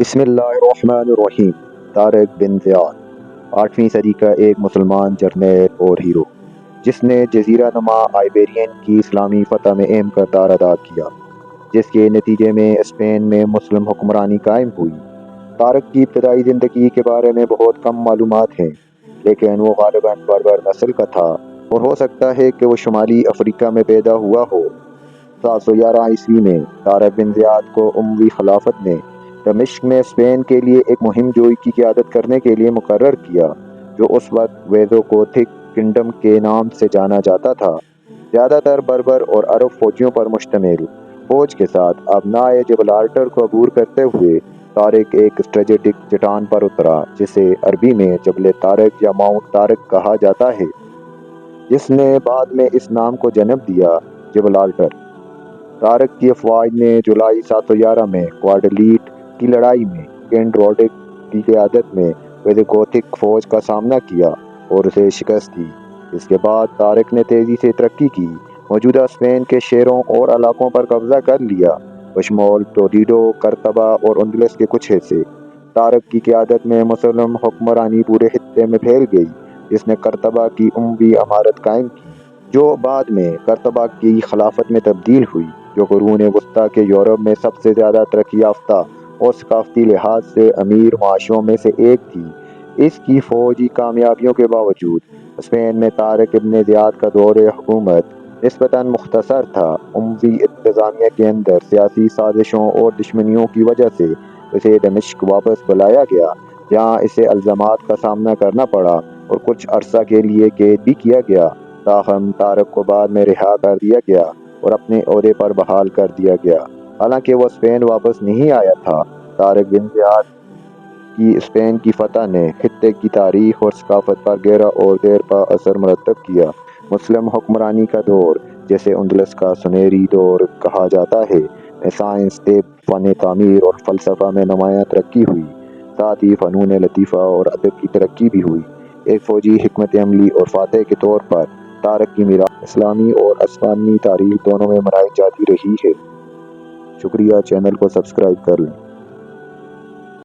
بسم اللہ الرحمن الرحیم۔ طارق بن زیاد 8ویں صدی کا ایک مسلمان جرنیل اور ہیرو، جس نے جزیرہ نما آئیبیرین کی اسلامی فتح میں اہم کردار ادا کیا، جس کے نتیجے میں اسپین میں مسلم حکمرانی قائم ہوئی۔ طارق کی ابتدائی زندگی کے بارے میں بہت کم معلومات ہیں، لیکن وہ غالباً بربر نسل کا تھا اور ہو سکتا ہے کہ وہ شمالی افریقہ میں پیدا ہوا ہو۔ 711 میں طارق بن زیاد کو اموی خلافت نے دمشق میں اسپین کے لیے ایک مہم جوئی کی قیادت کرنے کے لیے مقرر کیا، جو اس وقت ویزوگوتھک کنگڈم کے نام سے جانا جاتا تھا۔ زیادہ تر بربر اور عرب فوجیوں پر مشتمل فوج کے ساتھ ابنائے جبلالٹر کو عبور کرتے ہوئے طارق ایک اسٹریٹجک چٹان پر اترا، جسے عربی میں جبل طارق یا ماؤنٹ طارق کہا جاتا ہے، جس نے بعد میں اس نام کو جنم دیا، جبلالٹر۔ طارق کی افواج نے جولائی 711 میں گواڈلیٹ کی لڑائی میں کنگ روڈرک کی قیادت میں ویزوگوتھک فوج کا سامنا کیا اور اسے شکست دی۔ اس کے بعد طارق نے تیزی سے ترقی کی، موجودہ اسپین کے شہروں اور علاقوں پر قبضہ کر لیا، بشمول تولیدو، کرتبہ اور اندلس کے کچھ حصے۔ طارق کی قیادت میں مسلم حکمرانی پورے خطے میں پھیل گئی، جس نے کرتبہ کی اموی امارت قائم کی، جو بعد میں کرتبہ کی خلافت میں تبدیل ہوئی، جو قرون وسطیٰ کے یورپ میں سب سے زیادہ ترقی یافتہ اور ثقافتی لحاظ سے امیر معاشروں میں سے ایک تھی۔ اس کی فوجی کامیابیوں کے باوجود اسپین میں طارق ابن زیاد کا دور حکومت نسبتاً مختصر تھا۔ اموی انتظامیہ کے اندر سیاسی سازشوں اور دشمنیوں کی وجہ سے اسے دمشق واپس بلایا گیا، جہاں اسے الزامات کا سامنا کرنا پڑا اور کچھ عرصہ کے لیے قید بھی کیا گیا۔ تاہم طارق کو بعد میں رہا کر دیا گیا اور اپنے عہدے پر بحال کر دیا گیا، حالانکہ وہ اسپین واپس نہیں آیا تھا۔ طارق بن زیاد کی اسپین کی فتح نے خطے کی تاریخ اور ثقافت پر گہرا اور دیرپا اثر مرتب کیا۔ مسلم حکمرانی کا دور، جسے اندلس کا سنہری دور کہا جاتا ہے، میں سائنس، طب، فن تعمیر اور فلسفہ میں نمایاں ترقی ہوئی۔ ساتھ ہی فنون لطیفہ اور ادب کی ترقی بھی ہوئی۔ ایک فوجی، حکمت عملی اور فاتح کے طور پر طارق کی میراث اسلامی اور عثمانی تاریخ دونوں میں منائی جاتی رہی ہے۔ شکریہ، چینل کو سبسکرائب کر لیں۔